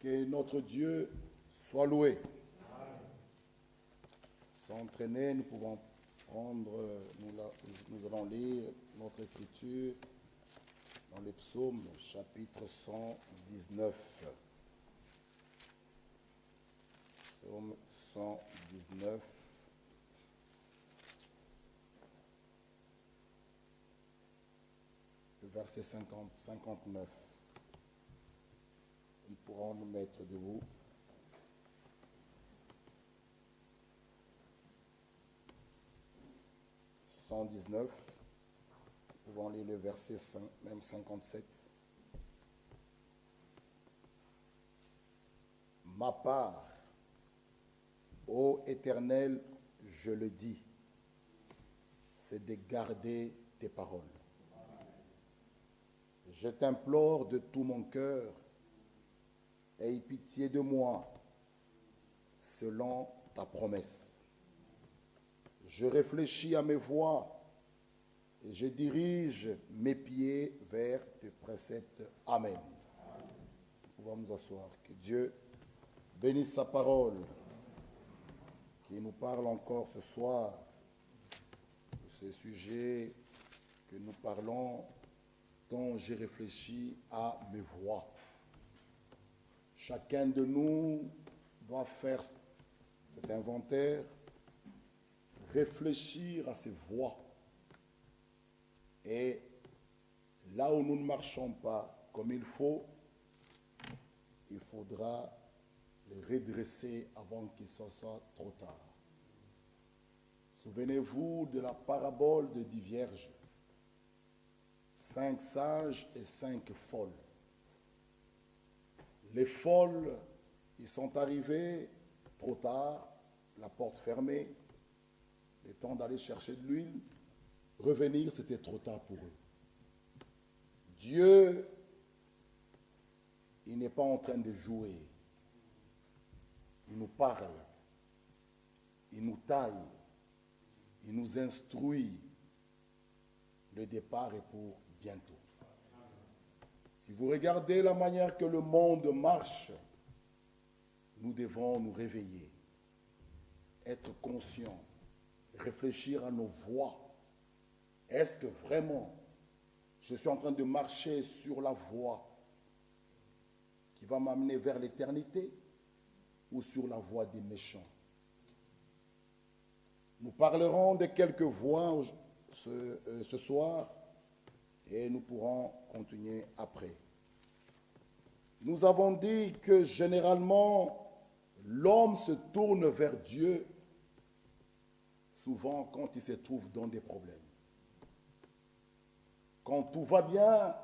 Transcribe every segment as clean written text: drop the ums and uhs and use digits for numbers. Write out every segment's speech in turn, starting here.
Que notre Dieu soit loué. Sans entraîner, nous pouvons prendre, nous allons lire notre écriture dans les psaumes, chapitre 119. Psaume 119. Le verset 59. Nous pourrons nous mettre debout. « 119, nous pouvons lire le verset 5, même 57. « Ma part, ô Éternel, je le dis, c'est de garder tes paroles. Je t'implore de tout mon cœur, aie pitié de moi, selon ta promesse. Je réfléchis à mes voies et je dirige mes pieds vers tes préceptes. Amen. Nous pouvons nous asseoir. Que Dieu bénisse sa parole, qui nous parle encore ce soir de ce sujet que nous parlons, dont j'ai réfléchi à mes voies. Chacun de nous doit faire cet inventaire, réfléchir à ses voies. Et là où nous ne marchons pas comme il faut, il faudra les redresser avant qu'il soit trop tard. Souvenez-vous de la parabole de 10 vierges, 5 sages et 5 folles. Les folles, ils sont arrivés trop tard, la porte fermée, le temps d'aller chercher de l'huile, revenir, c'était trop tard pour eux. Dieu, il n'est pas en train de jouer. Il nous parle, il nous taille, il nous instruit. Le départ est pour bientôt. Si vous regardez la manière que le monde marche, nous devons nous réveiller, être conscients, réfléchir à nos voies. Est-ce que vraiment je suis en train de marcher sur la voie qui va m'amener vers l'éternité ou sur la voie des méchants? Nous parlerons de quelques voies ce soir et nous pourrons continuer après. Nous avons dit que généralement, l'homme se tourne vers Dieu souvent quand il se trouve dans des problèmes. Quand tout va bien,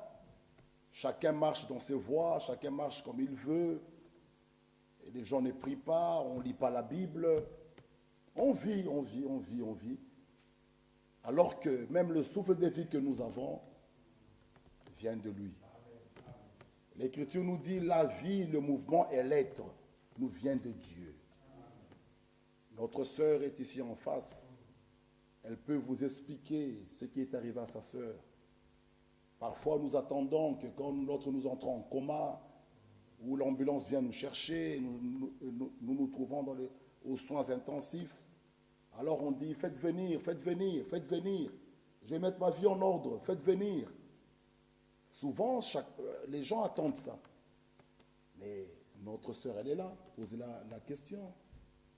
chacun marche dans ses voies, chacun marche comme il veut, et les gens ne prient pas, on ne lit pas la Bible, on vit. Alors que même le souffle de vie que nous avons vient de lui. L'Écriture nous dit la vie, le mouvement et l'être nous vient de Dieu. Notre sœur est ici en face. Elle peut vous expliquer ce qui est arrivé à sa sœur. Parfois, nous attendons que quand nous entrons en coma, ou l'ambulance vient nous chercher, nous trouvons aux soins intensifs. Alors on dit, faites venir. Je vais mettre ma vie en ordre, faites venir. Souvent, les gens attendent ça. Mais notre sœur, elle est là, posez la question.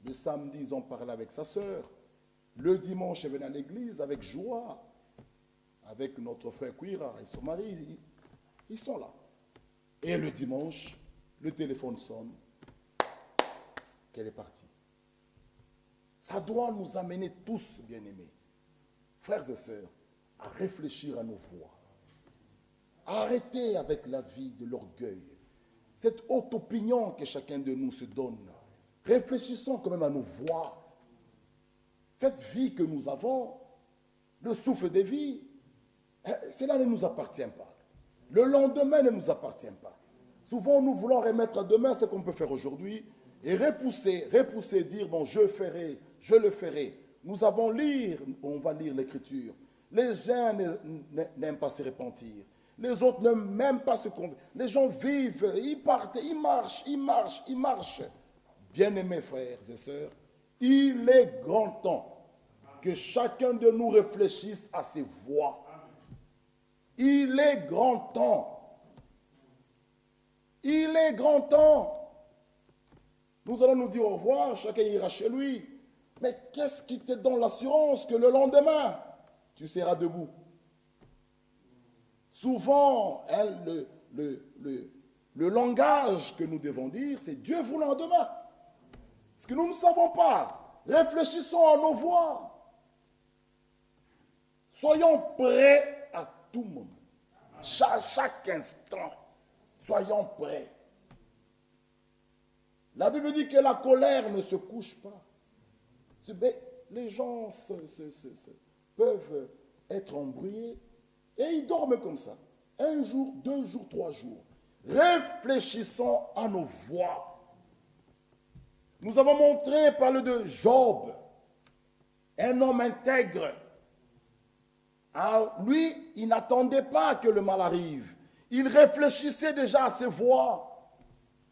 Le samedi, ils ont parlé avec sa sœur. Le dimanche, elle venait à l'église avec joie. Avec notre frère Kouira et son mari, ils sont là. Et le dimanche, le téléphone sonne, qu'elle est partie. Ça doit nous amener tous, bien-aimés, frères et sœurs, à réfléchir à nos voies. À arrêter avec la vie de l'orgueil. Cette haute opinion que chacun de nous se donne. Réfléchissons quand même à nos voies. Cette vie que nous avons, le souffle de vie, cela ne nous appartient pas. Le lendemain ne nous appartient pas. Souvent, nous voulons remettre à demain ce qu'on peut faire aujourd'hui et repousser, dire, bon, je le ferai. Nous avons on va lire l'Écriture. Les gens n'aiment pas se repentir. Les autres ne même pas se convertir. Les gens vivent, ils partent, ils marchent, ils marchent, ils marchent. Bien-aimés frères et sœurs, il est grand temps que chacun de nous réfléchisse à ses voies. Il est grand temps. Il est grand temps. Nous allons nous dire au revoir, chacun ira chez lui. Mais qu'est-ce qui te donne l'assurance que le lendemain, tu seras debout? Souvent, le langage que nous devons dire, c'est Dieu vous lendemain. Parce que nous ne savons pas. Réfléchissons à nos voies. Soyons prêts à tout moment. Chaque instant, soyons prêts. La Bible dit que la colère ne se couche pas. Les gens peuvent être embrouillés et ils dorment comme ça. 1 jour, 2 jours, 3 jours. Réfléchissons à nos voies. Nous avons montré, parler de Job, un homme intègre. Alors, lui, il n'attendait pas que le mal arrive. Il réfléchissait déjà à ses voies.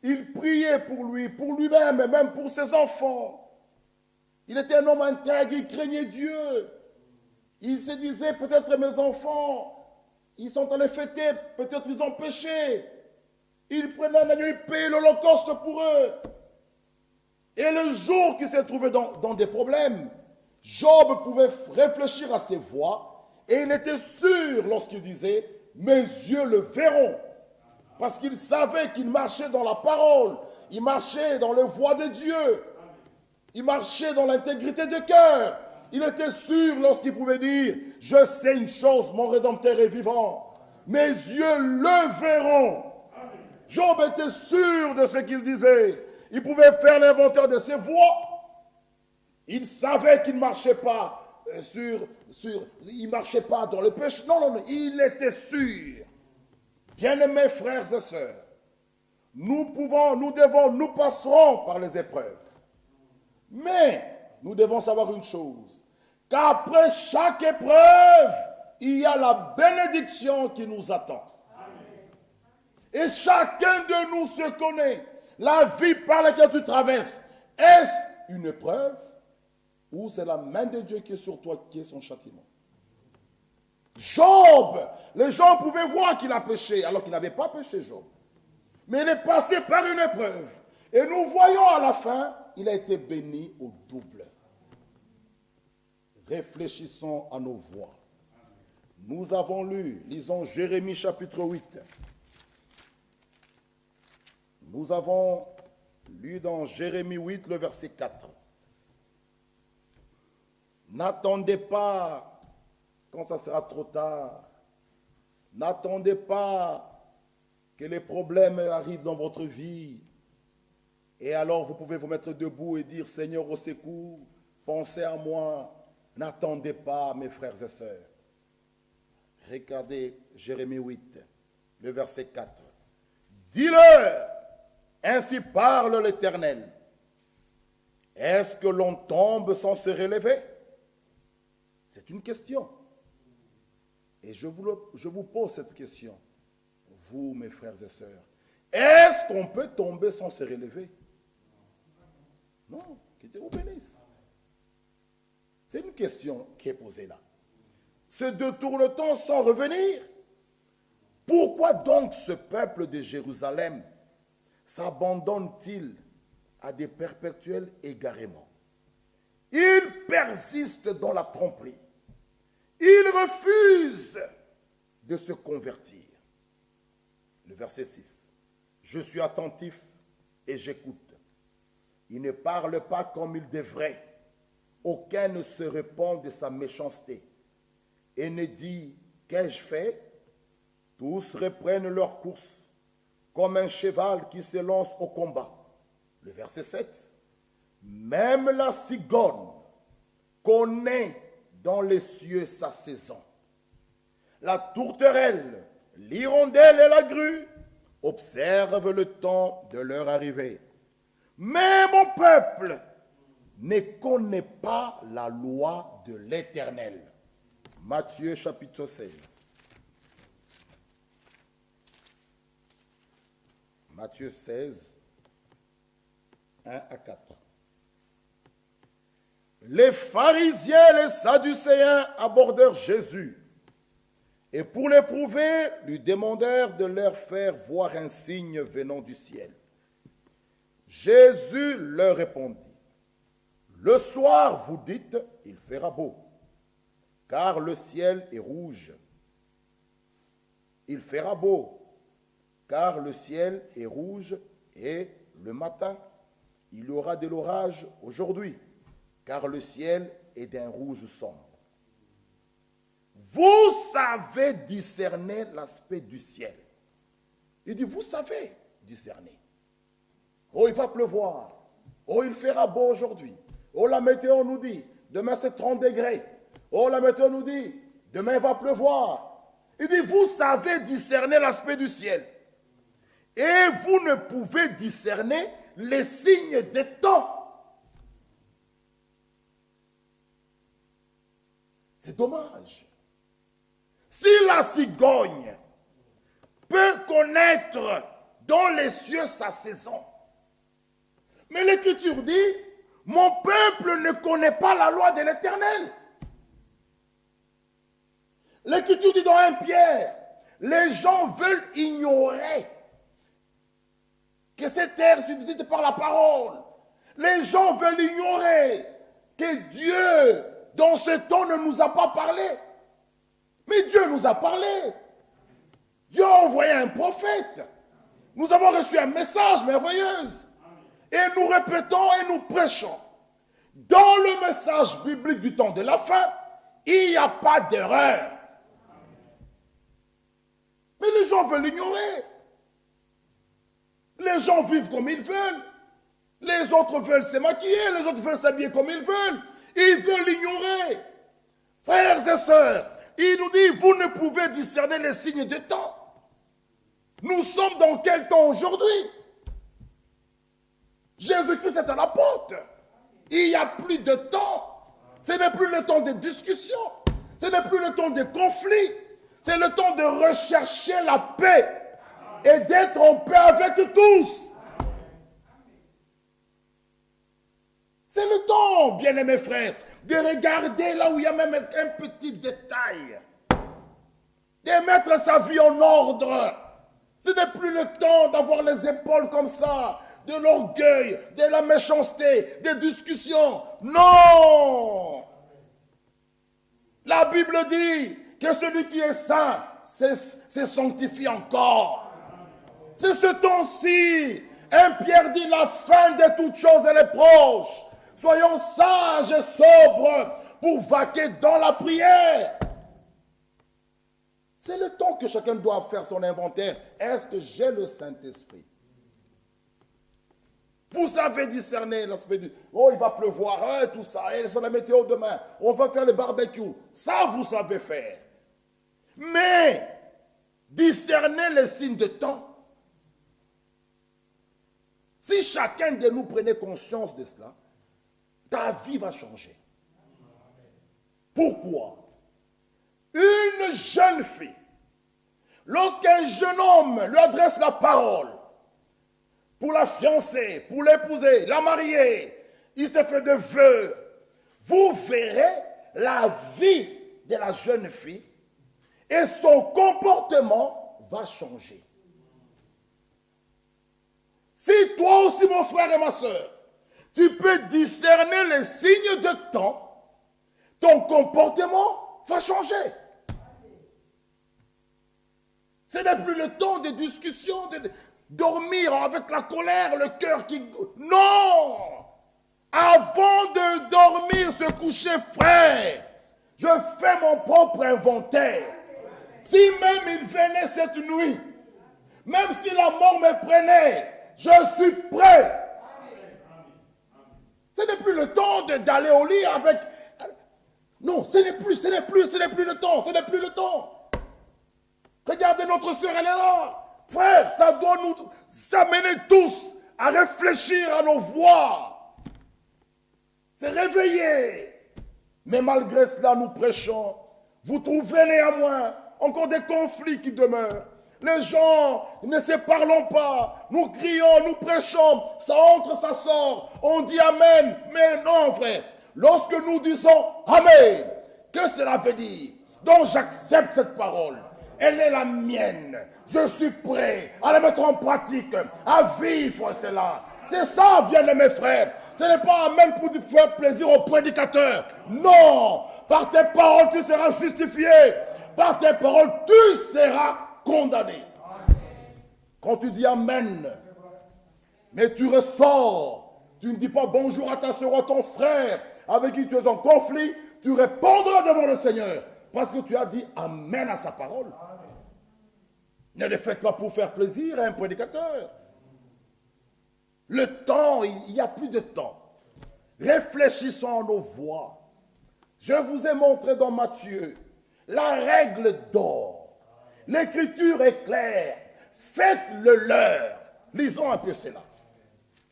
Il priait pour lui-même et même pour ses enfants. Il était un homme intègre, il craignait Dieu. Il se disait, peut-être mes enfants, ils sont allés fêter, peut-être ils ont péché. Il prenait un agneau, il payait l'holocauste pour eux. Et le jour qu'il s'est trouvé dans des problèmes, Job pouvait réfléchir à ses voies et il était sûr lorsqu'il disait, mes yeux le verront. Parce qu'il savait qu'il marchait dans la parole, il marchait dans les voies de Dieu, il marchait dans l'intégrité de cœur. Il était sûr lorsqu'il pouvait dire, je sais une chose, mon Rédempteur est vivant. Mes yeux le verront. Job était sûr de ce qu'il disait. Il pouvait faire l'inventaire de ses voies. Il savait qu'il ne marchait pas il marchait pas dans le péché. Non, il était sûr. Bien-aimés frères et sœurs, nous passerons par les épreuves. Mais nous devons savoir une chose, qu'après chaque épreuve, il y a la bénédiction qui nous attend. Et chacun de nous se connaît. La vie par laquelle tu traverses, est-ce une épreuve ou c'est la main de Dieu qui est sur toi, qui est son châtiment? Job, les gens pouvaient voir qu'il a péché, alors qu'il n'avait pas péché, Job. Mais il est passé par une épreuve. Et nous voyons à la fin, il a été béni au double. Réfléchissons à nos voies. Nous avons lu, lisons Jérémie chapitre 8. Nous avons lu dans Jérémie 8, le verset 4. N'attendez pas quand ça sera trop tard. N'attendez pas que les problèmes arrivent dans votre vie. Et alors vous pouvez vous mettre debout et dire, Seigneur, au secours, pensez à moi. N'attendez pas, mes frères et sœurs. Regardez Jérémie 8, le verset 4. Dis-leur, ainsi parle l'Éternel. Est-ce que l'on tombe sans se relever? C'est une question. Et je vous pose cette question, vous, mes frères et sœurs. Est-ce qu'on peut tomber sans se relever? Non, que Dieu vous bénisse. C'est une question qui est posée là. Se détourne-t-on sans revenir? Pourquoi donc ce peuple de Jérusalem s'abandonne-t-il à des perpétuels égarements? Il persiste dans la tromperie. Il refuse de se convertir. Le verset 6. Je suis attentif et j'écoute. Il ne parle pas comme il devrait. Aucun ne se répand de sa méchanceté et ne dit « Qu'ai-je fait ?» Tous reprennent leur course comme un cheval qui se lance au combat. Le verset 7. Même la cigogne connaît dans les cieux sa saison. La tourterelle, l'hirondelle et la grue observent le temps de leur arrivée. Mais mon peuple ne connaît pas la loi de l'Éternel. Matthieu chapitre 16. Matthieu 16, 1 à 4. Les pharisiens et les sadducéens abordèrent Jésus et pour l'éprouver, lui demandèrent de leur faire voir un signe venant du ciel. Jésus leur répondit, « Le soir, vous dites, il fera beau, car le ciel est rouge. Il fera beau, car le ciel est rouge, et le matin, il y aura de l'orage aujourd'hui, car le ciel est d'un rouge sombre. Vous savez discerner l'aspect du ciel. » Il dit, vous savez discerner. Oh, il va pleuvoir. Oh, il fera beau aujourd'hui. Oh, la météo nous dit, demain c'est 30 degrés. Oh, la météo nous dit, demain il va pleuvoir. Il dit, vous savez discerner l'aspect du ciel. Et vous ne pouvez discerner les signes des temps. C'est dommage. Si la cigogne peut connaître dans les cieux sa saison, mais l'Écriture dit, mon peuple ne connaît pas la loi de l'Éternel. L'Écriture dit dans 1 Pierre, les gens veulent ignorer que cette terre subsiste par la parole. Les gens veulent ignorer que Dieu, dans ce temps, ne nous a pas parlé. Mais Dieu nous a parlé. Dieu a envoyé un prophète. Nous avons reçu un message merveilleux. Et nous répétons et nous prêchons. Dans le message biblique du temps de la fin, il n'y a pas d'erreur. Mais les gens veulent l'ignorer. Les gens vivent comme ils veulent. Les autres veulent se maquiller, les autres veulent s'habiller comme ils veulent. Ils veulent l'ignorer. Frères et sœurs, il nous dit, vous ne pouvez discerner les signes du temps. Nous sommes dans quel temps aujourd'hui? Jésus-Christ est à la porte. Il n'y a plus de temps. Ce n'est plus le temps de discussion. Ce n'est plus le temps de conflit. C'est le temps de rechercher la paix et d'être en paix avec tous. C'est le temps, bien-aimés frères, de regarder là où il y a même un petit détail. De mettre sa vie en ordre. Ce n'est plus le temps d'avoir les épaules comme ça, de l'orgueil, de la méchanceté, des discussions. Non! La Bible dit que celui qui est saint se sanctifie encore. C'est ce temps-ci. 1 Pierre dit, la fin de toutes choses elle est proche. Soyons sages et sobres pour vaquer dans la prière. C'est le temps que chacun doit faire son inventaire. Est-ce que j'ai le Saint-Esprit? Vous savez discerner l'aspect du... Oh, il va pleuvoir, hein, tout ça. Et c'est la météo demain. On va faire le barbecue. Ça, vous savez faire. Mais, discerner les signes de temps. Si chacun de nous prenait conscience de cela, ta vie va changer. Pourquoi? Une jeune fille, lorsqu'un jeune homme lui adresse la parole, pour la fiancer, pour l'épouser, la marier, il se fait de vœux, vous verrez la vie de la jeune fille et son comportement va changer. Si toi aussi, mon frère et ma soeur, tu peux discerner les signes de temps, ton comportement va changer. Ce n'est plus le temps de discussion, de dormir avec la colère, le cœur qui... Non! Avant de dormir, se coucher, frère, je fais mon propre inventaire. Si même il venait cette nuit, même si la mort me prenait, je suis prêt. Ce n'est plus le temps d'aller au lit avec... Non, ce n'est plus le temps, ce n'est plus le temps. Regardez notre sœur, elle est là. Frère, ça doit nous amener tous à réfléchir à nos voix. C'est réveiller. Mais malgré cela, nous prêchons. Vous trouvez néanmoins encore des conflits qui demeurent. Les gens ne se parlent pas. Nous crions, nous prêchons. Ça entre, ça sort. On dit Amen. Mais non, frère. Lorsque nous disons Amen, que cela veut dire? Donc j'accepte cette parole. Elle est la mienne. Je suis prêt à la mettre en pratique, à vivre cela. C'est ça, bien-aimés frères. Ce n'est pas Amen pour faire plaisir au prédicateur. Non. Par tes paroles, tu seras justifié. Par tes paroles, tu seras condamné. Quand tu dis Amen, mais tu ressors, tu ne dis pas bonjour à ta soeur ou à ton frère avec qui tu es en conflit, tu répondras devant le Seigneur parce que tu as dit Amen à sa parole. Ne le faites pas pour faire plaisir à un prédicateur. Le temps, il n'y a plus de temps. Réfléchissons à nos voix. Je vous ai montré dans Matthieu la règle d'or. L'écriture est claire. Faites le leur. Lisons un peu cela.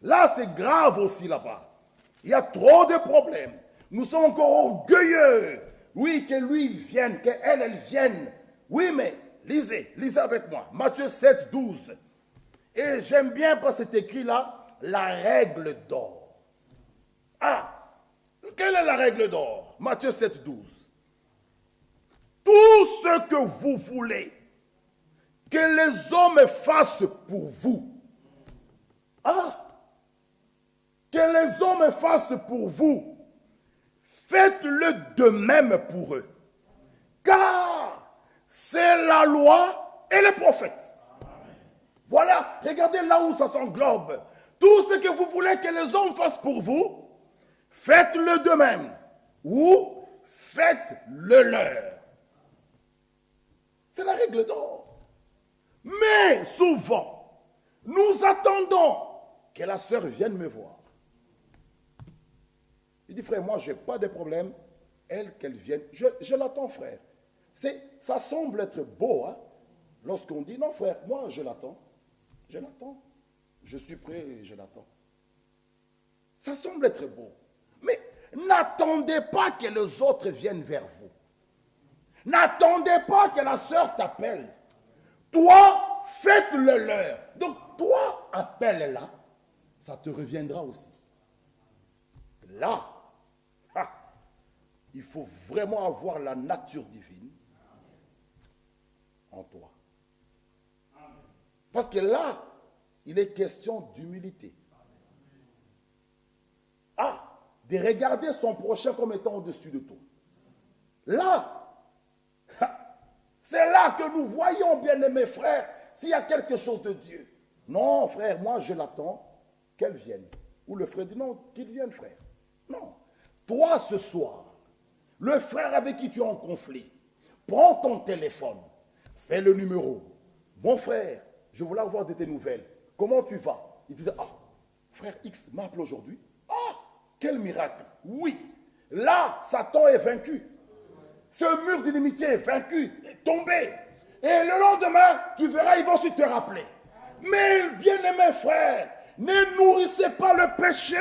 Là, c'est grave aussi là-bas. Il y a trop de problèmes. Nous sommes encore orgueilleux. Oui, que lui, il vienne, qu'elle, elle vienne. Oui, mais lisez avec moi. Matthieu 7, 12. Et j'aime bien parce que c'est écrit là, la règle d'or. Ah, quelle est la règle d'or? Matthieu 7, 12. Tout ce que vous voulez que les hommes fassent pour vous. Ah, que les hommes fassent pour vous. Faites-le de même pour eux. Car c'est la loi et les prophètes. Voilà, regardez là où ça s'englobe. Tout ce que vous voulez que les hommes fassent pour vous, faites-le de même. Ou faites-le leur. C'est la règle d'or. Mais souvent, nous attendons que la sœur vienne me voir. Il dit, frère, moi, je n'ai pas de problème. Elle, qu'elle vienne. Je l'attends, frère. Ça semble être beau, hein? Lorsqu'on dit, non, frère, moi, je l'attends. Je l'attends. Je suis prêt et je l'attends. Ça semble être beau. Mais n'attendez pas que les autres viennent vers vous. N'attendez pas que la sœur t'appelle. Toi, faites-le leur. Donc, toi, appelle-la. Ça te reviendra aussi. Là, il faut vraiment avoir la nature divine en toi. Parce que là, il est question d'humilité. Ah, de regarder son prochain comme étant au-dessus de toi. Là, c'est là que nous voyons, bien-aimés frères, s'il y a quelque chose de Dieu. Non, frère, moi je l'attends qu'elle vienne. Ou le frère dit non, qu'il vienne, frère. Non. Toi, ce soir, le frère avec qui tu es en conflit, prends ton téléphone, fais le numéro. Mon frère, je voulais avoir de tes nouvelles. Comment tu vas? Il dit, ah, frère X m'appelle aujourd'hui. Ah, quel miracle. Oui, là, Satan est vaincu. Ce mur d'inimitié est vaincu, est tombé. Et le lendemain, tu verras, ils vont aussi te rappeler. Mais, bien-aimés frères, ne nourrissez pas le péché.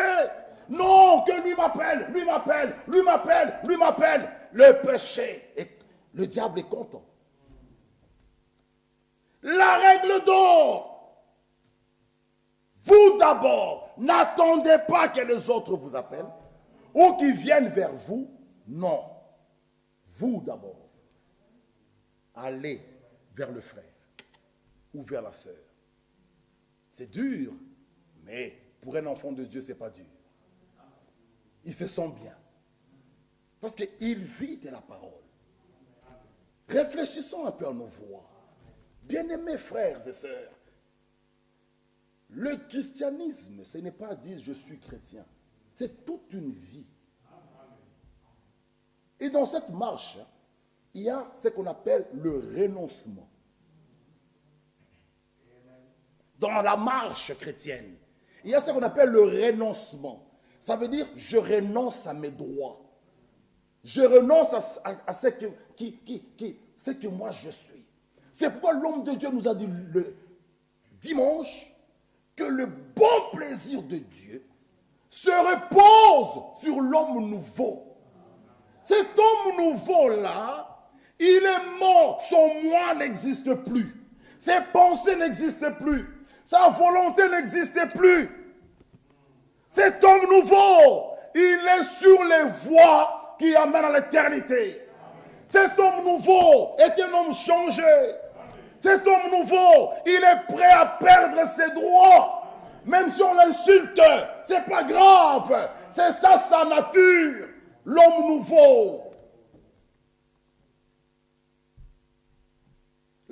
Non, que lui m'appelle, lui m'appelle, lui m'appelle, lui m'appelle. Le péché, le diable est content. La règle d'or. Vous d'abord, n'attendez pas que les autres vous appellent ou qu'ils viennent vers vous. Non. Vous d'abord, allez vers le frère ou vers la sœur. C'est dur, mais pour un enfant de Dieu, ce n'est pas dur. Il se sent bien. Parce qu'il vit de la parole. Réfléchissons un peu à nos voix. Bien-aimés frères et sœurs, le christianisme, ce n'est pas dire je suis chrétien. C'est toute une vie. Et dans cette marche, il y a ce qu'on appelle le renoncement. Dans la marche chrétienne, il y a ce qu'on appelle le renoncement. Ça veut dire, je renonce à mes droits. Je renonce à ce que moi je suis. C'est pourquoi l'homme de Dieu nous a dit le dimanche que le bon plaisir de Dieu se repose sur l'homme nouveau. Cet homme nouveau-là, il est mort, son moi n'existe plus. Ses pensées n'existaient plus. Sa volonté n'existait plus. Cet homme nouveau, il est sur les voies qui amènent à l'éternité. Cet homme nouveau est un homme changé. Cet homme nouveau, il est prêt à perdre ses droits. Même si on l'insulte, c'est pas grave. C'est ça sa nature. L'homme nouveau.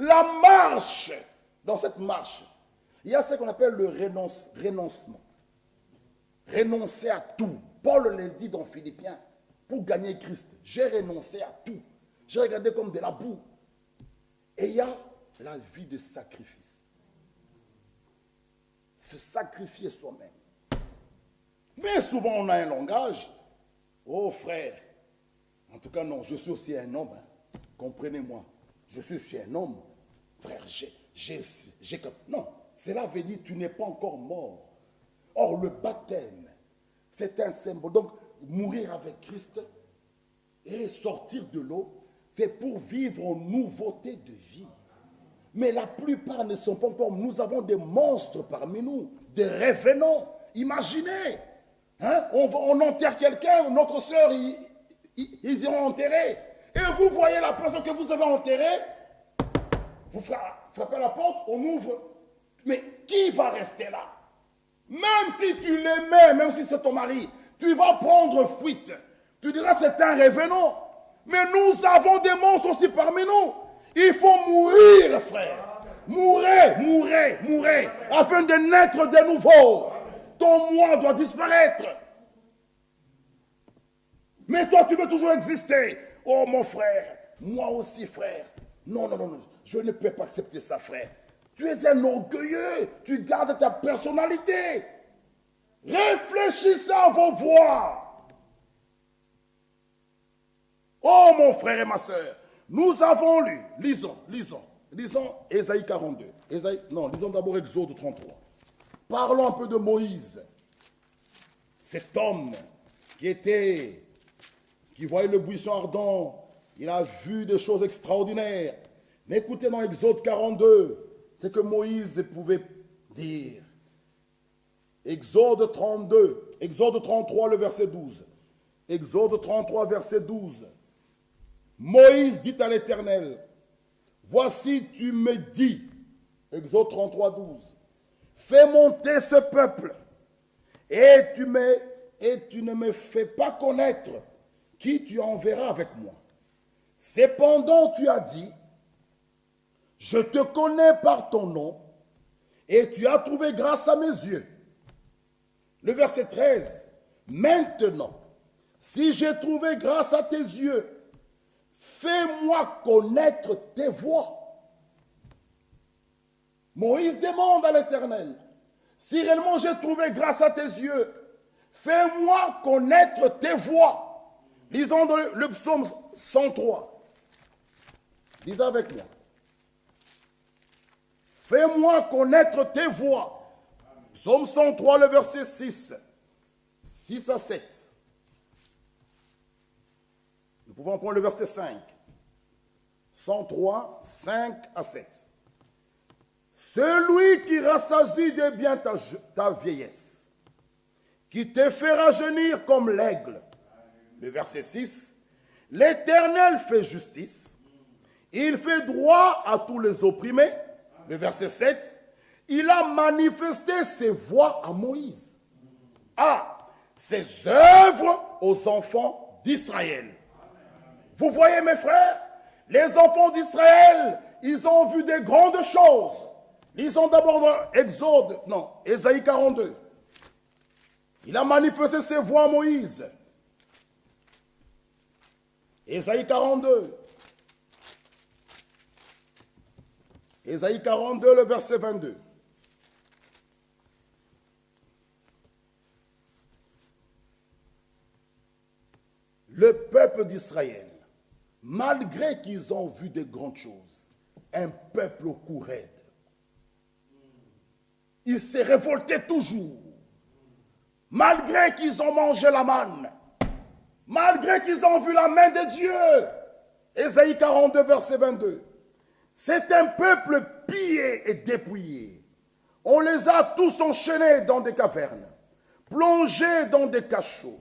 La marche, dans cette marche, il y a ce qu'on appelle le renoncement. Renoncer à tout. Paul le dit dans Philippiens. Pour gagner Christ, j'ai renoncé à tout. J'ai regardé comme de la boue. Et il y a la vie de sacrifice. Se sacrifier soi-même. Mais souvent on a un langage. Oh frère, en tout cas non, je suis aussi un homme. Hein. Comprenez-moi. Je suis aussi un homme. Frère, non, cela veut dire tu n'es pas encore mort. Or, le baptême, c'est un symbole. Donc, mourir avec Christ et sortir de l'eau, c'est pour vivre en nouveauté de vie. Mais la plupart ne sont pas encore. Nous avons des monstres parmi nous, des revenants. Imaginez, hein, on enterre quelqu'un, notre soeur, ils iront enterrer. Et vous voyez la personne que vous avez enterrée, vous frappez à la porte, on ouvre. Mais qui va rester là? Même si tu l'aimais, même si c'est ton mari, tu vas prendre fuite. Tu diras c'est un revenant. Mais nous avons des monstres aussi parmi nous. Il faut mourir, frère. Mourez, afin de naître de nouveau. Ton moi doit disparaître. Mais toi, tu veux toujours exister. Oh, mon frère, moi aussi, frère. Non, je ne peux pas accepter ça, frère. Tu es un orgueilleux, tu gardes ta personnalité. Réfléchissez à vos voix. Oh, mon frère et ma soeur, nous avons lu, lisons Ésaïe 42. Lisons d'abord Exode 33. Parlons un peu de Moïse. Cet homme qui voyait le buisson ardent, il a vu des choses extraordinaires. Mais écoutez dans Exode 42, ce que Moïse pouvait dire. Exode 33, le verset 12. Exode 33, verset 12. Moïse dit à l'Éternel, voici tu me dis, Exode 33, 12, fais monter ce peuple, et tu ne me fais pas connaître qui tu enverras avec moi. Cependant tu as dit, je te connais par ton nom, et tu as trouvé grâce à mes yeux. Le verset 13. Maintenant, si j'ai trouvé grâce à tes yeux, fais-moi connaître tes voies. Moïse demande à l'Éternel, si réellement j'ai trouvé grâce à tes yeux, fais-moi connaître tes voies. Lisons dans le psaume 103. Lisez avec moi. Fais-moi connaître tes voies. Psaume 103, le verset 6. 6 à 7. Nous pouvons prendre le verset 5. 103, 5 à 7. Celui qui rassasie de bien ta vieillesse, qui te fait rajeunir comme l'aigle. Le verset 6. L'Éternel fait justice. Il fait droit à tous les opprimés. Le verset 7. Il a manifesté ses voies à Moïse. Ses œuvres aux enfants d'Israël. Vous voyez mes frères, les enfants d'Israël, ils ont vu des grandes choses. Lisons d'abord dans Ésaïe 42. Il a manifesté ses voies à Moïse. Ésaïe 42. Ésaïe 42, le verset 22. Le peuple d'Israël, malgré qu'ils ont vu de grandes choses, un peuple au cou raide, il s'est révolté toujours. Malgré qu'ils ont mangé la manne, malgré qu'ils ont vu la main de Dieu. Ésaïe 42, verset 22. C'est un peuple pillé et dépouillés. On les a tous enchaînés dans des cavernes, plongés dans des cachots.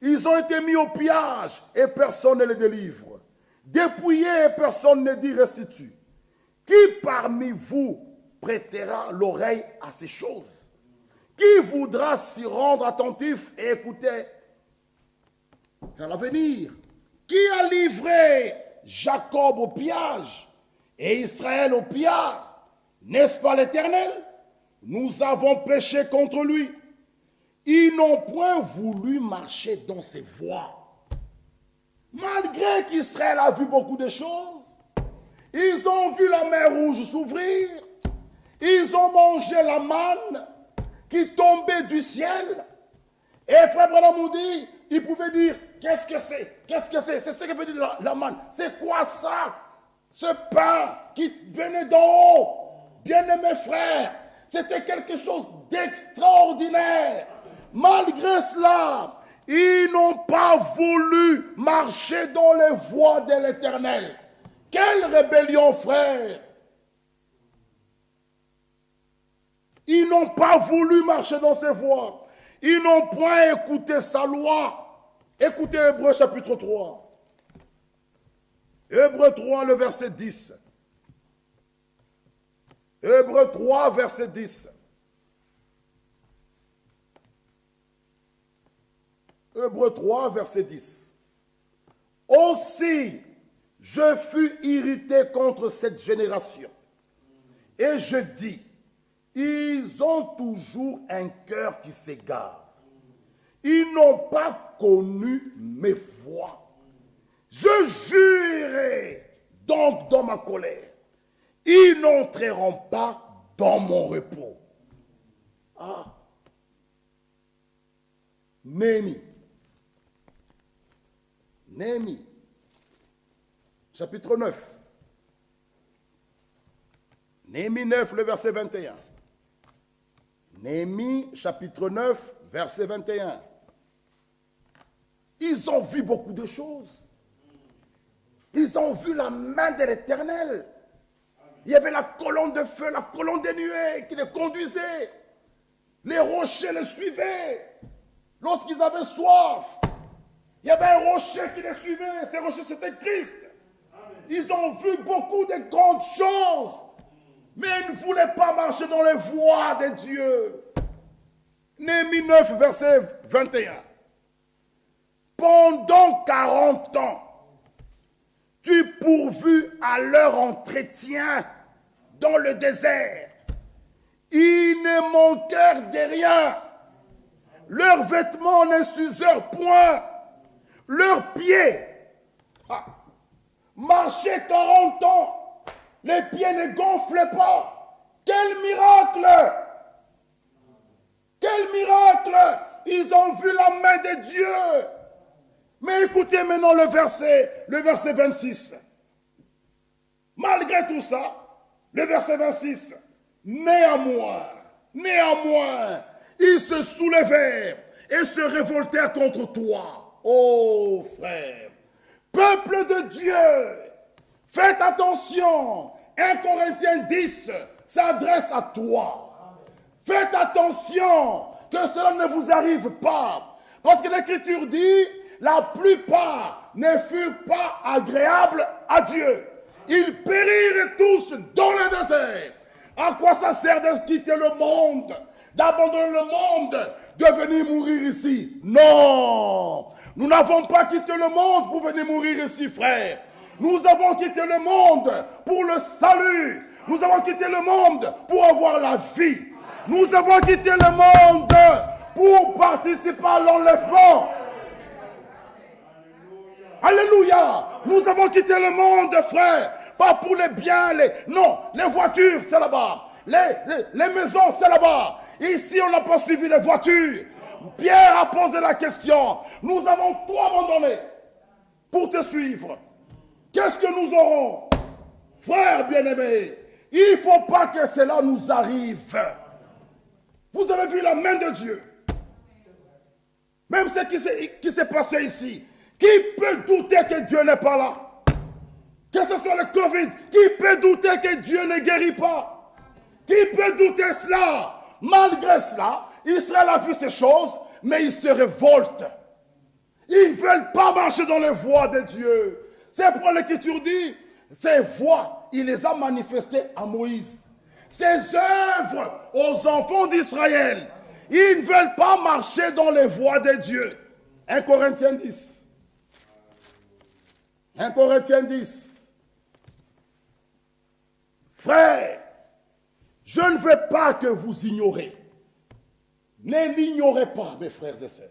Ils ont été mis au pillage et personne ne les délivre. Dépouillés et personne ne dit restitue. Qui parmi vous prêtera l'oreille à ces choses? Qui voudra s'y rendre attentif et écouter à l'avenir? Qui a livré Jacob au pillage et Israël au pillard? N'est-ce pas l'Éternel? Nous avons péché contre lui. Ils n'ont point voulu marcher dans ses voies. Malgré qu'Israël a vu beaucoup de choses, ils ont vu la mer rouge s'ouvrir, ils ont mangé la manne qui tombait du ciel. Et Frère Branham nous dit, il pouvait dire, qu'est-ce que c'est? Qu'est-ce que c'est? C'est ce que veut dire la manne. C'est quoi ça? Ce pain qui venait d'en haut. Bien-aimés frères, c'était quelque chose d'extraordinaire. Malgré cela, ils n'ont pas voulu marcher dans les voies de l'Éternel. Quelle rébellion, frère! Ils n'ont pas voulu marcher dans ses voies. Ils n'ont point écouté sa loi. Écoutez Hébreux chapitre 3. Hébreux 3, le verset 10. Hébreux 3, verset 10. Hébreux 3, verset 10. Aussi, je fus irrité contre cette génération. Et je dis, ils ont toujours un cœur qui s'égare. Ils n'ont pas connu mes voies. Je jurerai donc dans ma colère. Ils n'entreront pas dans mon repos. Ah. Néhémie. Néhémie. Chapitre 9. Néhémie 9, le verset 21. Néhémie, chapitre 9, verset 21. Ils ont vu beaucoup de choses. Ils ont vu la main de l'Éternel. Il y avait la colonne de feu, la colonne de nuée qui les conduisait. Les rochers les suivaient. Lorsqu'ils avaient soif, il y avait un rocher qui les suivait. Ces rochers, c'était Christ. Ils ont vu beaucoup de grandes choses. Mais ils ne voulaient pas marcher dans les voies de Dieu. Néhémie 9, verset 21. Pendant 40 ans, tu pourvus à leur entretien dans le désert. Ils ne manquèrent de rien. Leurs vêtements ne s'usèrent point. Leurs pieds marchaient 40 ans. Les pieds ne gonflaient pas. Quel miracle! Quel miracle! Ils ont vu la main de Dieu. Mais écoutez maintenant le verset 26. Malgré tout ça, le verset 26. Néanmoins, ils se soulevèrent et se révoltèrent contre toi. Oh frère, peuple de Dieu, faites attention. 1 Corinthiens 10 s'adresse à toi. Faites attention que cela ne vous arrive pas. Parce que l'Écriture dit, la plupart ne furent pas agréables à Dieu. Ils périrent tous dans le désert. À quoi ça sert de quitter le monde, d'abandonner le monde, de venir mourir ici? Non, nous n'avons pas quitté le monde pour venir mourir ici, frère. Nous avons quitté le monde pour le salut. Nous avons quitté le monde pour avoir la vie. Nous avons quitté le monde pour participer à l'enlèvement. Alléluia. Nous avons quitté le monde, frère. Pas pour les biens, non, les voitures, c'est là-bas. Les maisons, c'est là-bas. Ici, on n'a pas suivi les voitures. Pierre a posé la question. Nous avons tout abandonné pour te suivre. Qu'est-ce que nous aurons? Frères bien-aimés, il ne faut pas que cela nous arrive. Vous avez vu la main de Dieu. Même ce qui s'est passé ici. Qui peut douter que Dieu n'est pas là? Que ce soit le Covid, qui peut douter que Dieu ne guérit pas? Qui peut douter cela? Malgré cela, Israël a vu ces choses, mais ils se révoltent. Ils ne veulent pas marcher dans les voies de Dieu. C'est pourquoi l'Écriture dit, ces voies, il les a manifestées à Moïse. Ces œuvres aux enfants d'Israël. Ils ne veulent pas marcher dans les voies de Dieu. 1 Corinthiens 10. 1 Corinthiens 10. Frères, je ne veux pas que vous ignorez. Ne l'ignorez pas, mes frères et sœurs.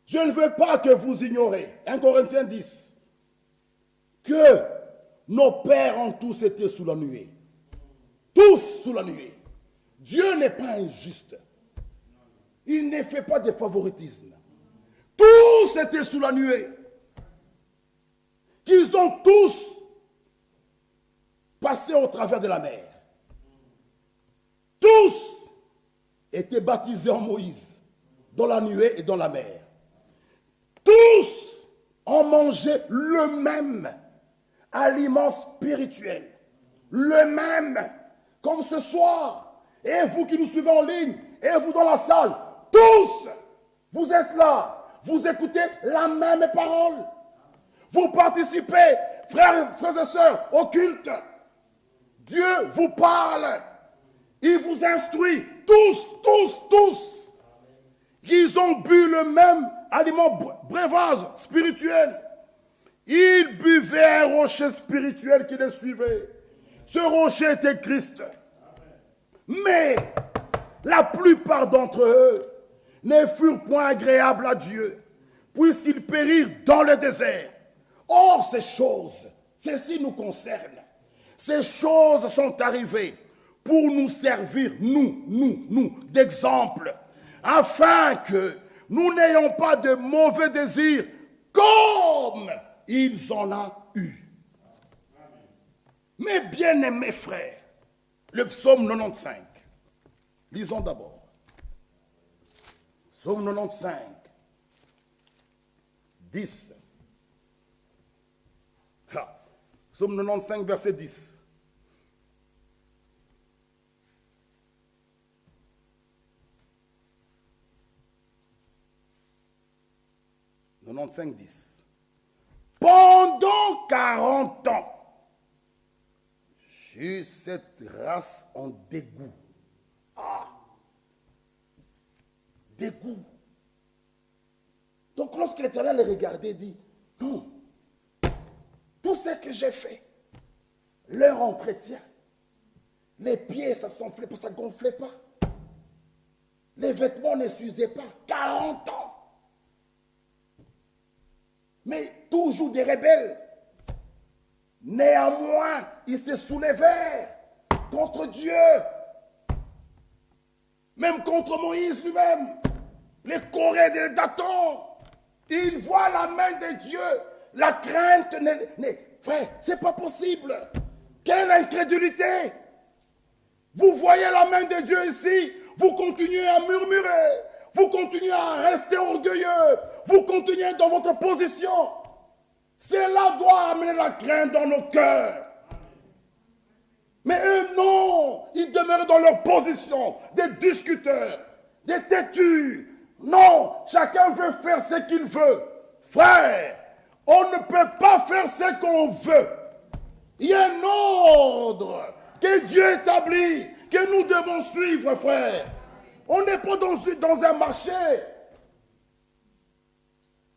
Je ne veux pas que vous ignorez. 1 Corinthiens 10. Que nos pères ont tous été sous la nuée. Tous sous la nuée. Dieu n'est pas injuste. Il ne fait pas de favoritisme. Tous étaient sous la nuée. Qu'ils ont tous passé au travers de la mer. Tous étaient baptisés en Moïse, dans la nuée et dans la mer. Tous ont mangé le même aliment spirituel. Le même. Comme ce soir. Et vous qui nous suivez en ligne, et vous dans la salle, tous, vous êtes là. Vous écoutez la même parole. Vous participez, frères et sœurs, au culte. Dieu vous parle. Il vous instruit. Tous. Ils ont bu le même aliment, breuvage spirituel. Ils buvaient un rocher spirituel qui les suivait. Ce rocher était Christ. Mais la plupart d'entre eux ne furent point agréables à Dieu, puisqu'ils périrent dans le désert. Or, ces choses, ceci nous concerne. Ces choses sont arrivées pour nous servir, nous, d'exemple, afin que nous n'ayons pas de mauvais désirs comme ils en ont eu. Mes bien-aimés frères, le psaume 95, lisons d'abord. Psaume 95, 10. Psaume 95, verset 10. Pendant 40 ans, j'eus cette race en dégoût. Dégoût. Donc lorsque l'Éternel les regardait, il dit, non, tout ce que j'ai fait, leur entretien, les pieds, ça s'enflait pas, ça gonflait pas. Les vêtements ne s'usaient pas. 40 ans. Mais toujours des rebelles. Néanmoins, ils se soulevèrent contre Dieu. Même contre Moïse lui-même. Les Corées de Dathan. Ils voient la main de Dieu. La crainte frère, c'est pas possible. Quelle incrédulité. Vous voyez la main de Dieu ici. Vous continuez à murmurer. Vous continuez à rester orgueilleux. Vous continuez dans votre position. Cela doit amener la crainte dans nos cœurs. Mais eux, non. Ils demeurent dans leur position. Des discuteurs. Des têtus. Non. Chacun veut faire ce qu'il veut. Frère, on ne peut pas faire ce qu'on veut. Il y a un ordre que Dieu établit, que nous devons suivre, frère. On n'est pas dans un marché.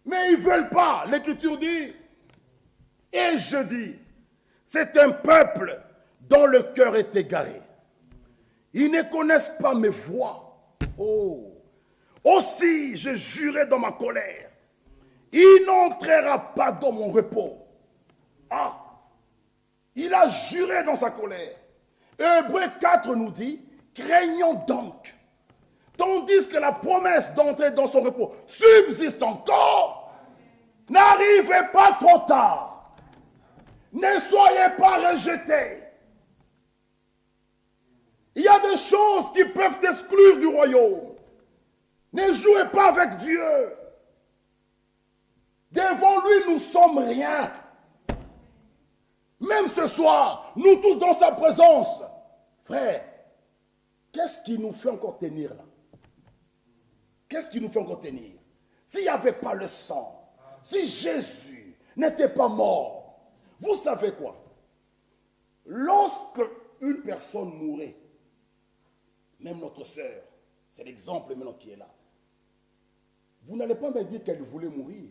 Mais ils ne veulent pas. L'Écriture dit, et je dis, c'est un peuple dont le cœur est égaré. Ils ne connaissent pas mes voies. Oh. Aussi, je jurai dans ma colère. Il n'entrera pas dans mon repos. Ah. Il a juré dans sa colère. Hébreux 4 nous dit, craignons donc. Tandis que la promesse d'entrer dans son repos subsiste encore, n'arrivez pas trop tard. Ne soyez pas rejetés. Il y a des choses qui peuvent t'exclure du royaume. Ne jouez pas avec Dieu. Devant lui, nous sommes rien. Même ce soir, nous tous dans sa présence, frère, qu'est-ce qui nous fait encore tenir là? Qu'est-ce qui nous fait encore tenir? S'il n'y avait pas le sang, si Jésus n'était pas mort, vous savez quoi? Lorsque une personne mourait, même notre sœur, c'est l'exemple maintenant qui est là, vous n'allez pas me dire qu'elle voulait mourir.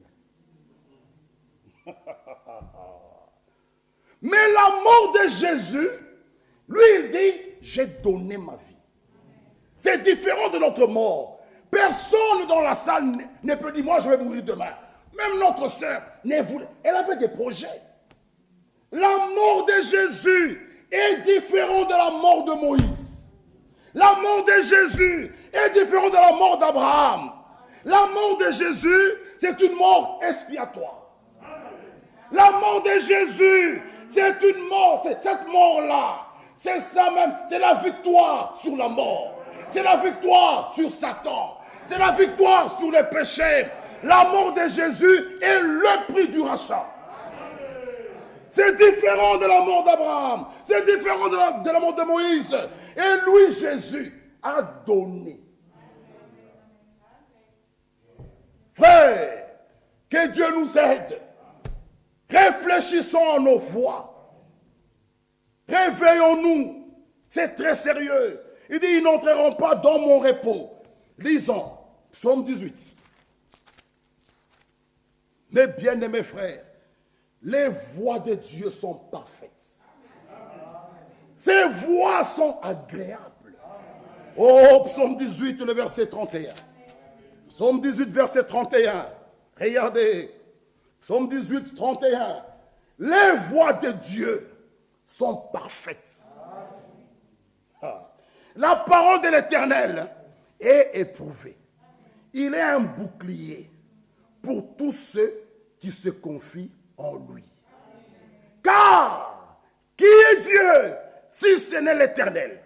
Mais la mort de Jésus, lui il dit, j'ai donné ma vie. C'est différent de notre mort. Personne dans la salle ne peut dire, moi je vais mourir demain. Même notre sœur, elle avait des projets. La mort de Jésus est différente de la mort de Moïse. La mort de Jésus est différente de la mort d'Abraham. La mort de Jésus, c'est une mort expiatoire. La mort de Jésus, c'est une mort, cette mort-là, c'est ça même, c'est la victoire sur la mort. C'est la victoire sur Satan. C'est la victoire sur les péchés. La mort de Jésus est le prix du rachat. C'est différent de la mort d'Abraham. C'est différent de la mort de Moïse. Et lui, Jésus, a donné. Frère, que Dieu nous aide. Réfléchissons à nos voies. Réveillons-nous. C'est très sérieux. Il dit, ils n'entreront pas dans mon repos. Lisons, psaume 18. Mes bien-aimés frères, les voies de Dieu sont parfaites. Ces voies sont agréables. Oh, psaume 18, le verset 31. Psaume 18, verset 31. Regardez. Psaume 18, 31. Les voies de Dieu sont parfaites. La parole de l'Éternel est éprouvée. Il est un bouclier pour tous ceux qui se confient en lui. Car, qui est Dieu si ce n'est l'Éternel?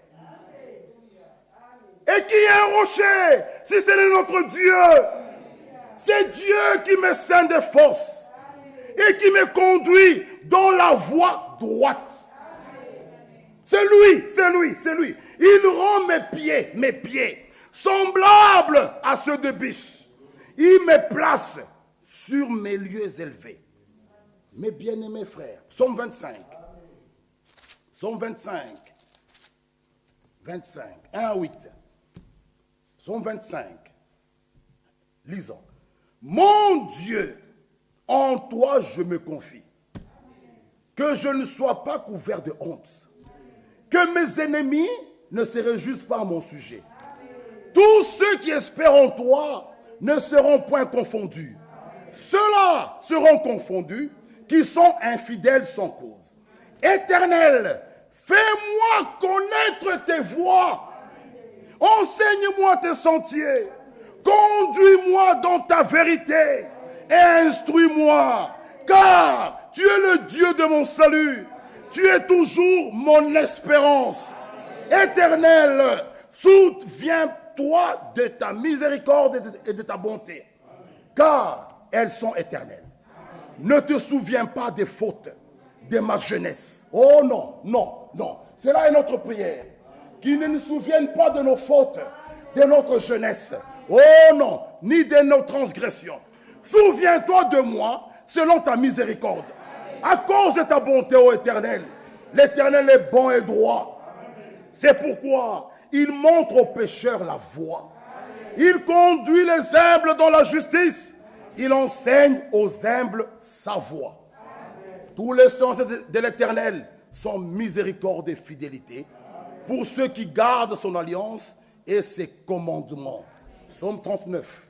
Et qui est un rocher si ce n'est notre Dieu? C'est Dieu qui me scinde de force et qui me conduit dans la voie droite. C'est lui, c'est lui, c'est lui. Il rend mes pieds, semblables à ceux de biche. Il me place sur mes lieux élevés. Mes bien-aimés frères, psaume 25. Psaume 25. 25, 1 à 8. Psaume 25. Lisons. Mon Dieu, en toi je me confie. Que je ne sois pas couvert de honte. Que mes ennemis ne se réjouissent pas à mon sujet. Tous ceux qui espèrent en toi ne seront point confondus. Ceux-là seront confondus qui sont infidèles sans cause. Éternel, fais-moi connaître tes voies. Enseigne-moi tes sentiers. Conduis-moi dans ta vérité et instruis-moi. Car tu es le Dieu de mon salut. Tu es toujours mon espérance. Éternel, souviens-toi de ta miséricorde et de ta bonté. Car elles sont éternelles. Ne te souviens pas des fautes de ma jeunesse. Oh non, non, non. Cela est notre prière. Qu'il ne nous souvienne pas de nos fautes, de notre jeunesse. Oh non, ni de nos transgressions. Souviens-toi de moi selon ta miséricorde. À cause de ta bonté, ô Éternel, l'Éternel est bon et droit. C'est pourquoi il montre aux pécheurs la voie. Il conduit les humbles dans la justice. Il enseigne aux humbles sa voie. Tous les sens de l'Éternel sont miséricorde et fidélité pour ceux qui gardent son alliance et ses commandements. Psaume 39.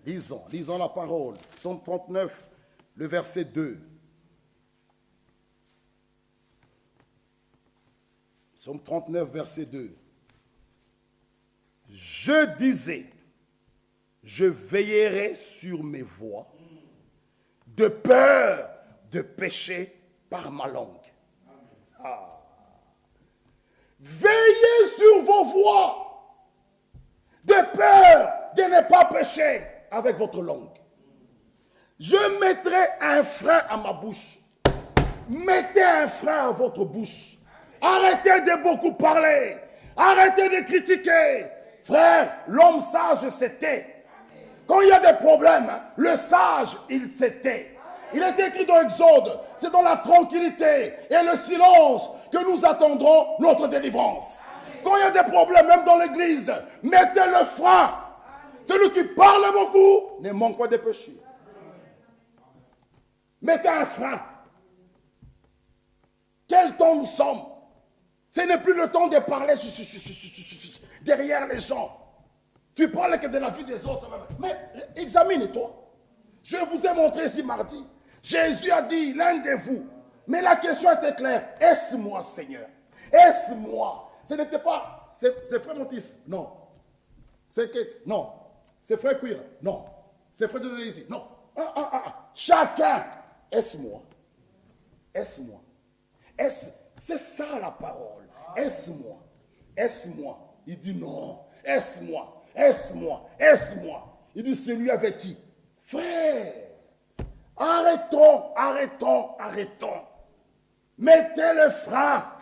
Lisons la parole. Psaume 39, le verset 2. Psaume 39, verset 2. Je disais, je veillerai sur mes voies, de peur de pécher par ma langue. Ah. Veillez sur vos voies, de peur de ne pas pécher avec votre langue. Je mettrai un frein à ma bouche. Mettez un frein à votre bouche. Arrêtez de beaucoup parler. Arrêtez de critiquer. Frère, l'homme sage se tait. Quand il y a des problèmes, le sage, il se tait. Il est écrit dans Exode, c'est dans la tranquillité et le silence que nous attendrons notre délivrance. Quand il y a des problèmes, même dans l'église, mettez le frein. Celui qui parle beaucoup ne manque pas de péché. Mettez un frein. Quel temps nous sommes? Ce n'est plus le temps de parler derrière les gens. Tu parles que de la vie des autres. Mais examine-toi. Je vous ai montré ici mardi. Jésus a dit, l'un de vous. Mais la question était claire. Est-ce moi, Seigneur? Est-ce moi? Ce n'était pas, c'est frère Montis. Non. C'est Kate. Non. C'est frère Cuir. Non. C'est frère de l'Église. Non. Chacun. Est-ce moi? Est-ce moi? C'est ça la parole. Est-ce moi? Est-ce moi? Il dit non. Est-ce moi? Est-ce moi? Est-ce moi? Il dit celui avec qui? Frère, arrêtons. Mettez le frein.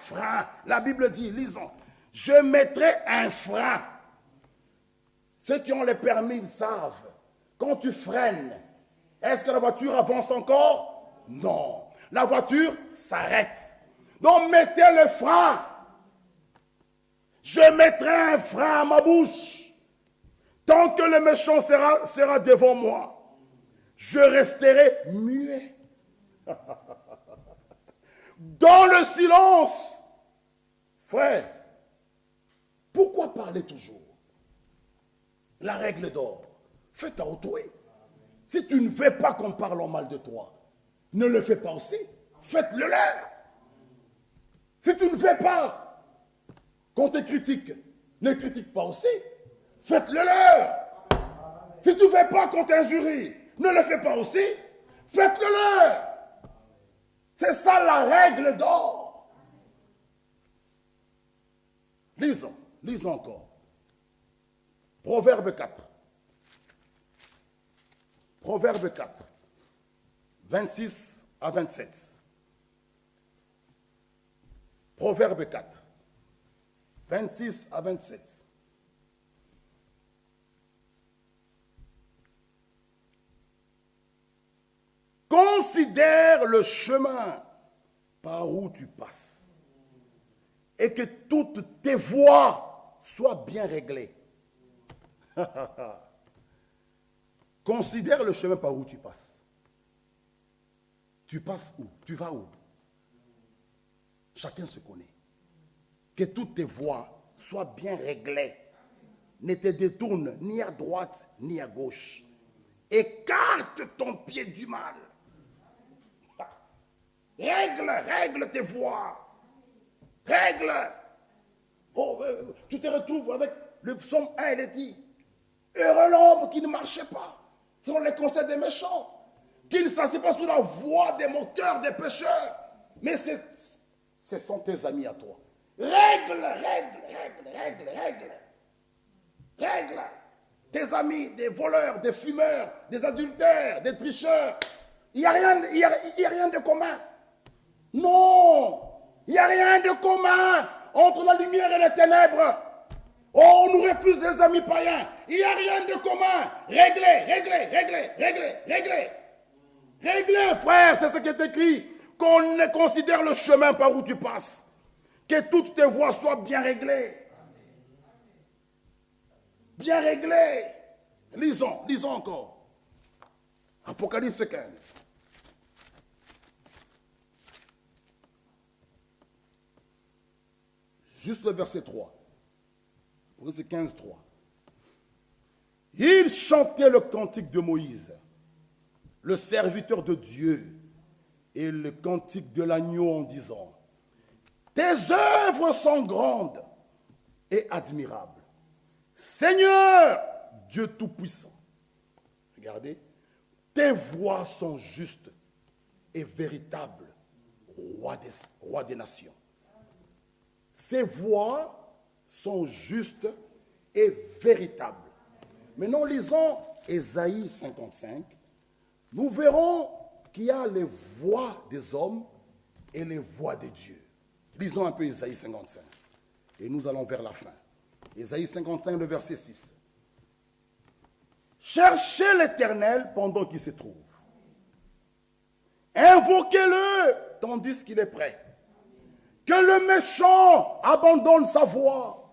La Bible dit, lisons, je mettrai un frein. Ceux qui ont les permis, ils savent. Quand tu freines, est-ce que la voiture avance encore? Non. La voiture s'arrête. Donc mettez le frein. Je mettrai un frein à ma bouche. Tant que le méchant sera devant moi, je resterai muet. Dans le silence. Frère, pourquoi parler toujours? La règle d'or, fais ta autorité. Si tu ne veux pas qu'on parle en mal de toi, ne le fais pas aussi. Faites-le leur. Si tu ne veux pas qu'on te critique, ne critique pas aussi. Faites-le leur. Si tu ne veux pas qu'on t'injurie, ne le fais pas aussi. Faites-le leur. C'est ça la règle d'or. Lisons encore. Proverbe 4. Proverbe 4. 26 à 27. Proverbe 4. 26 à 27. Considère le chemin par où tu passes et que toutes tes voies soient bien réglées. Considère le chemin par où tu passes. Tu passes où? Tu vas où? Chacun se connaît. Que toutes tes voies soient bien réglées. Ne te détourne ni à droite ni à gauche. Écarte ton pied du mal. Règle tes voies. Règle. Oh, tu te retrouves avec le psaume 1, il est dit, heureux l'homme qui ne marchait pas selon les conseils des méchants, qui ne s'assied pas sous la voie des moqueurs, des pécheurs. Mais ce sont tes amis à toi. Règle. Tes amis, des voleurs, des fumeurs, des adultères, des tricheurs. Il n'y a rien de commun. Non, il n'y a rien de commun entre la lumière et les ténèbres. Oh, on nous refuse les amis païens. Il n'y a rien de commun. Réglez, frère, c'est ce qui est écrit. Qu'on considère le chemin par où tu passes. Que toutes tes voies soient bien réglées. Bien réglées. Lisons encore. Apocalypse 15. Juste le verset 3. Verset 15, 3. Il chantait le cantique de Moïse, le serviteur de Dieu, et le cantique de l'agneau en disant, tes œuvres sont grandes et admirables. Seigneur, Dieu Tout-Puissant. Regardez, tes voies sont justes et véritables, roi des nations. Ces voies sont justes et véritables. Maintenant, lisons Ésaïe 55. Nous verrons qu'il y a les voies des hommes et les voies de Dieu. Lisons un peu Ésaïe 55. Et nous allons vers la fin. Ésaïe 55, le verset 6. Cherchez l'Éternel pendant qu'il se trouve. Invoquez-le tandis qu'il est prêt. Que le méchant abandonne sa voie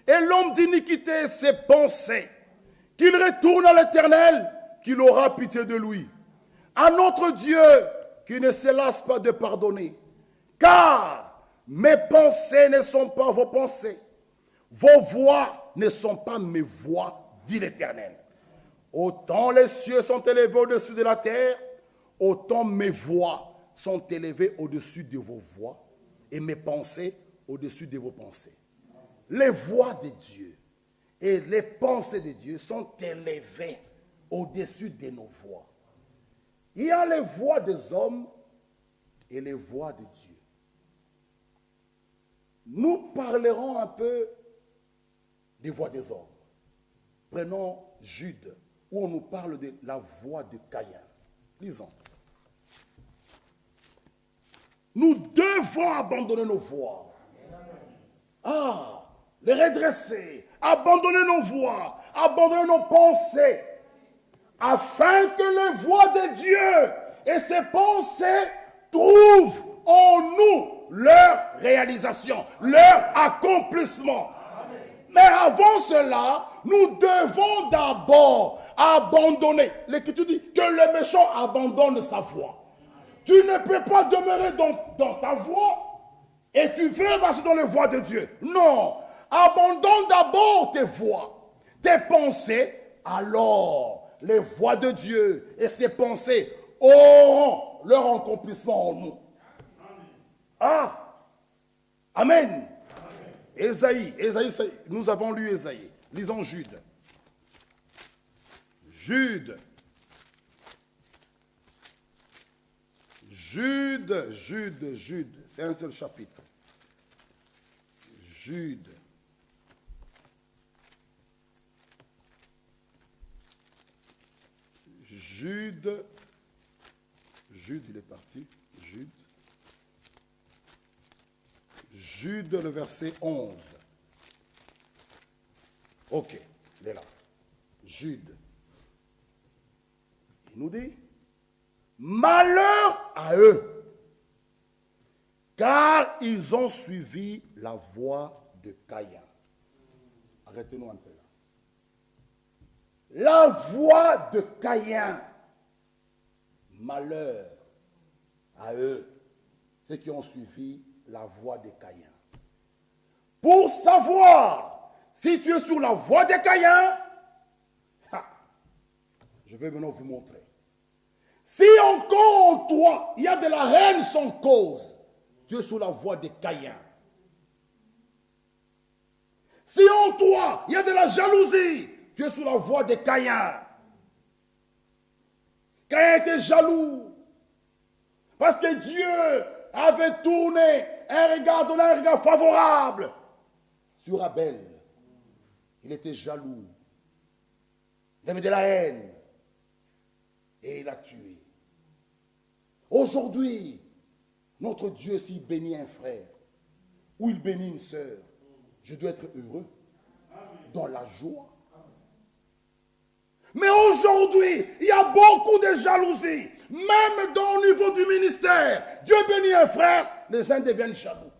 et l'homme d'iniquité ses pensées. Qu'il retourne à l'Éternel, qu'il aura pitié de lui. À notre Dieu qui ne se lasse pas de pardonner. Car mes pensées ne sont pas vos pensées. Vos voix ne sont pas mes voix, dit l'Éternel. Autant les cieux sont élevés au-dessus de la terre, autant mes voix sont élevées au-dessus de vos voix et mes pensées au-dessus de vos pensées. Les voix de Dieu et les pensées de Dieu sont élevées au-dessus de nos voix. Il y a les voix des hommes et les voix de Dieu. Nous parlerons un peu des voix des hommes. Prenons Jude, où on nous parle de la voix de Caïn. Lisons. Nous devons abandonner nos voix. Les redresser, abandonner nos voix, abandonner nos pensées, afin que les voix de Dieu et ses pensées trouvent en nous leur réalisation, leur accomplissement. Mais avant cela, nous devons d'abord abandonner. L'Écriture dit que le méchant abandonne sa voix. Tu ne peux pas demeurer dans ta voix et tu veux marcher dans les voies de Dieu. Non. Abandonne d'abord tes voix, tes pensées, alors les voix de Dieu et ses pensées auront leur accomplissement en nous. Amen. Ésaïe, nous avons lu Ésaïe. Lisons Jude. Jude, c'est un seul chapitre. Jude. Jude, il est parti. Jude, le verset 11. Ok, il est là. Jude. Il nous dit, malheur à eux, car ils ont suivi la voie de Caïn. Arrêtez-nous un peu là. La voie de Caïn. Malheur à eux, ceux qui ont suivi la voie de Caïn. Pour savoir si tu es sur la voie de Caïn, je vais maintenant vous montrer. Si encore en toi, il y a de la haine sans cause, tu es sur la voie de Caïn. Si en toi, il y a de la jalousie, tu es sur la voie de Caïn. Caïn était jaloux. Parce que Dieu avait tourné donné un regard favorable sur Abel. Il était jaloux. Il avait de la haine. Et il l'a tué. Aujourd'hui, notre Dieu, s'il bénit un frère ou il bénit une sœur, je dois être heureux, dans la joie. Mais aujourd'hui, il y a beaucoup de jalousie, même au niveau du ministère. Dieu bénit un frère, les gens deviennent jaloux.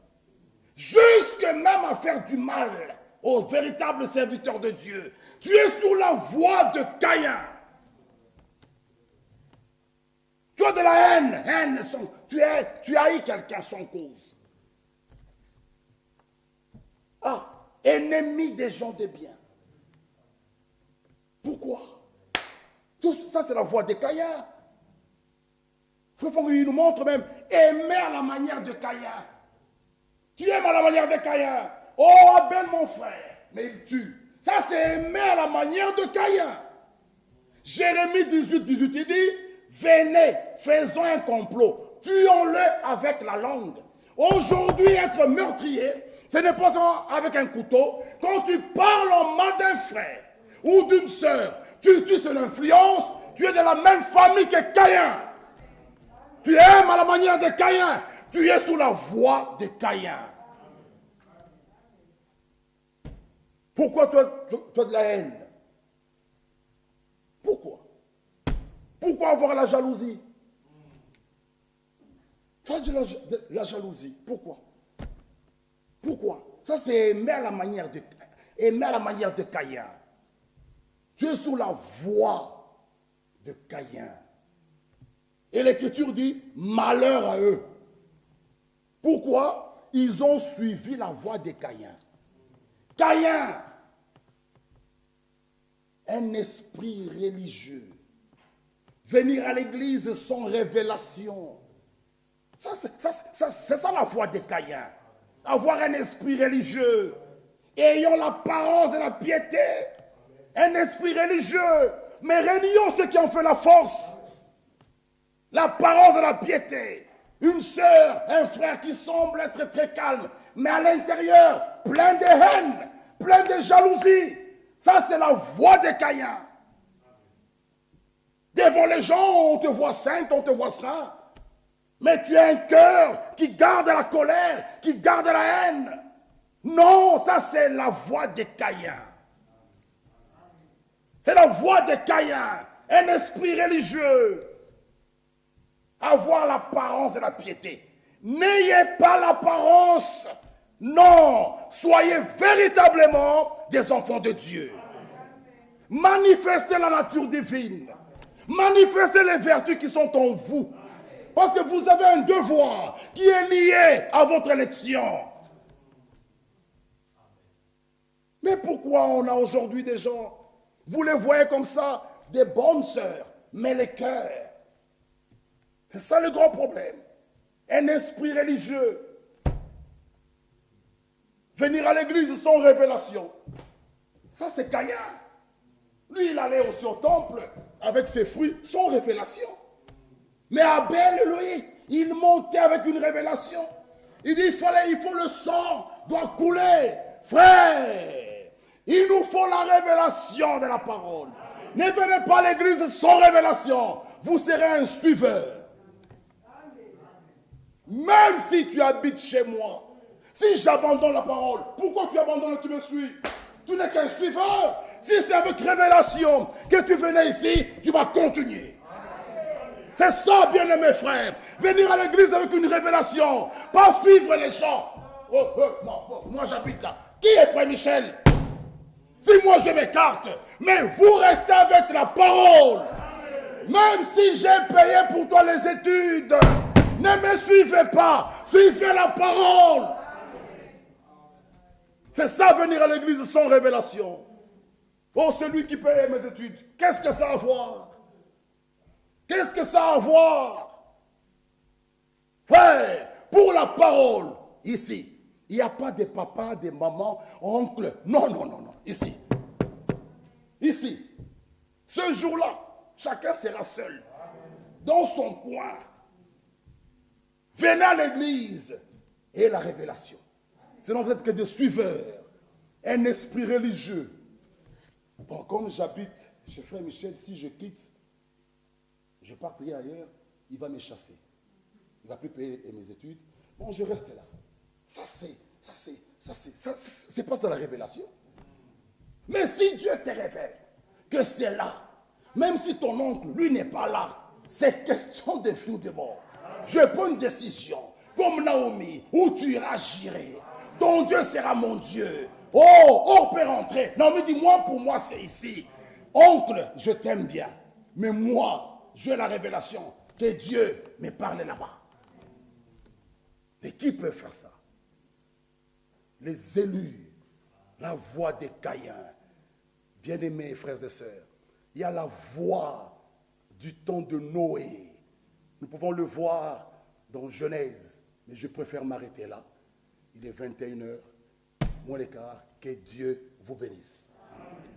Jusque même à faire du mal aux véritables serviteurs de Dieu. Tu es sur la voie de Caïn. Tu as de la haine tu haïs quelqu'un sans cause. Ennemi des gens de bien. Pourquoi? Tout ça, c'est la voie de Caïn. Il faut qu'il nous montre même aimer à la manière de Caïn. Tu aimes à la manière de Caïn. Oh, Abel, mon frère, mais il tue. Ça, c'est aimer à la manière de Caïn. Jérémie 18, il dit, venez, faisons un complot. Tuons-le avec la langue. Aujourd'hui, être meurtrier, ce n'est pas seulement avec un couteau. Quand tu parles en mal d'un frère ou d'une sœur, tu es son influence, tu es de la même famille que Caïn. Tu aimes à la manière de Caïn. Tu es sous la voie de Caïn. Pourquoi tu as de la haine? Pourquoi? Pourquoi avoir la jalousie? Tu as de la jalousie. Pourquoi? Pourquoi? Ça, c'est aimer à la manière de Caïn. Tu es sous la voie de Caïn. Et l'Écriture dit, malheur à eux. Pourquoi? Ils ont suivi la voie de Caïn. Caïn, un esprit religieux. Venir à l'église sans révélation. C'est ça la voie de Caïn. Avoir un esprit religieux. Ayant l'apparence de la piété. Un esprit religieux. Mais réunions ce qui en fait la force. L'apparence de la piété. Une sœur, un frère qui semble être très calme. Mais à l'intérieur, plein de haine. Plein de jalousie. Ça, c'est la voie de Caïn. Devant les gens, on te voit sainte, on te voit saint. Mais tu as un cœur qui garde la colère, qui garde la haine. Non, ça c'est la voie de Caïn. C'est la voie de Caïn. Un esprit religieux. Avoir l'apparence de la piété. N'ayez pas l'apparence. Non, soyez véritablement des enfants de Dieu. Manifestez la nature divine. Manifestez les vertus qui sont en vous. Parce que vous avez un devoir qui est lié à votre élection. Mais pourquoi on a aujourd'hui des gens, vous les voyez comme ça, des bonnes sœurs, mais les cœurs. C'est ça le grand problème. Un esprit religieux. Venir à l'église sans révélation. Ça c'est Caïn. Lui il allait aussi au temple avec ses fruits sans révélation. Mais Abel, lui, il montait avec une révélation. Il dit, il faut le sang doit couler. Frère, il nous faut la révélation de la parole. Ne venez pas à l'église sans révélation. Vous serez un suiveur. Même si tu habites chez moi, si j'abandonne la parole, pourquoi tu abandonnes et tu me suis? Tu n'es qu'un suiveur. Si c'est avec révélation que tu venais ici, tu vas continuer. C'est ça, bien-aimés frères. Venir à l'église avec une révélation. Pas suivre les gens. Moi j'habite là. Qui est frère Michel? Si moi je m'écarte, mais vous restez avec la parole. Même si j'ai payé pour toi les études, ne me suivez pas. Suivez la parole. C'est ça, venir à l'église sans révélation. Oh, celui qui paye mes études, qu'est-ce que ça a à voir? Qu'est-ce que ça a à voir? Frère, pour la parole, ici, il n'y a pas de papa, de maman, oncle. Non, non, non, non. Ici. Ici. Ce jour-là, chacun sera seul. Dans son coin. Venez à l'église. Et la révélation. Sinon, vous n'êtes que des suiveurs. Un esprit religieux. Bon, comme j'habite chez frère Michel, si je quitte, je pars prier ailleurs, il va me chasser. Il ne va plus payer mes études. Bon, je reste là. C'est pas ça la révélation. Mais si Dieu te révèle que c'est là, même si ton oncle, lui, n'est pas là, c'est question de vie ou de mort. Je prends une décision, comme Naomi, où tu iras gérer. Ton Dieu sera mon Dieu. Oh, on peut rentrer. Non, mais dis-moi, pour moi, c'est ici. Oncle, je t'aime bien. Mais moi, j'ai la révélation que Dieu me parle là-bas. Et qui peut faire ça? Les élus, la voix de Caïn. Bien-aimés frères et sœurs, il y a la voix du temps de Noé. Nous pouvons le voir dans Genèse, mais je préfère m'arrêter là. Il est 21h, moins l'écart. Que Dieu vous bénisse.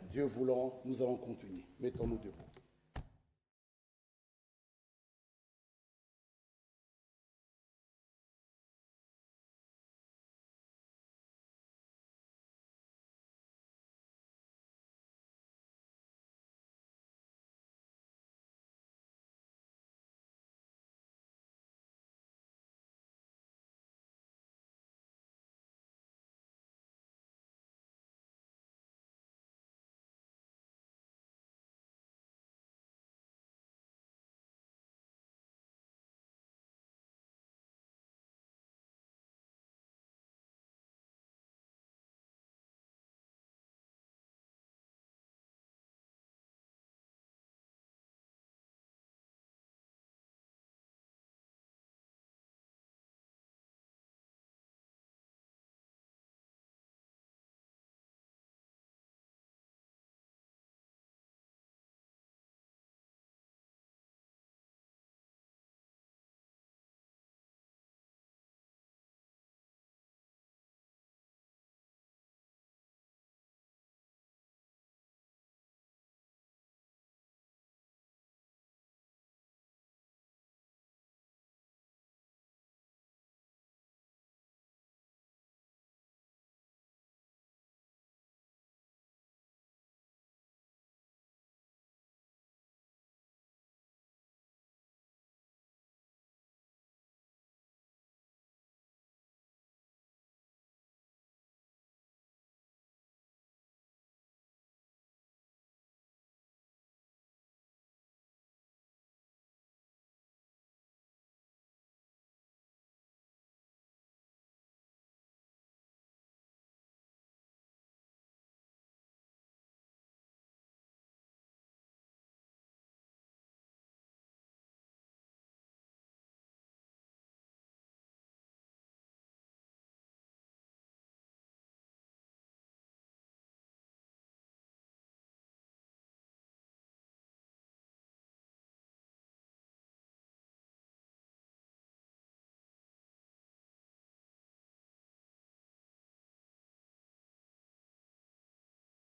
Dieu voulant, nous allons continuer. Mettons-nous debout.